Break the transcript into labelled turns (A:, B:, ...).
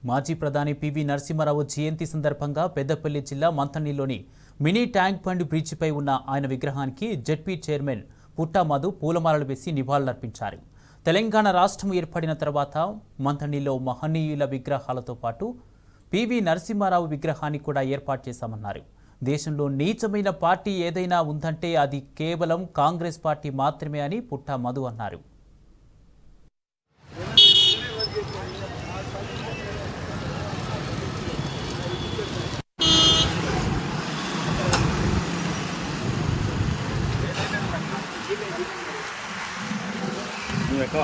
A: మాజీ ప్రధాని పివి నరసింహారావు జయంతి సందర్భంగా పెద్దపల్లి జిల్లా మంథనిలోని మినీ ట్యాంక్ బండ్ బ్రిడ్జిపై ఉన్న ఆయన విగ్రహానికి జెడ్పీ చైర్మన్ పుట్టా మధు పూలమాలలు వేసి నివాళులర్పించారు. తెలంగాణ రాష్ట్రం ఏర్పడిన తర్వాత మంథనిలో మహనీయుల విగ్రహాలతో పాటు పివి నరసింహారావు విగ్రహాన్ని కూడా ఏర్పాటు చేశామన్నారు. దేశంలో నీచమైన పార్టీ ఏదైనా ఉందంటే అది కేవలం కాంగ్రెస్ పార్టీ మాత్రమే అని పుట్టా మధు అన్నారు.
B: ఎక్కువ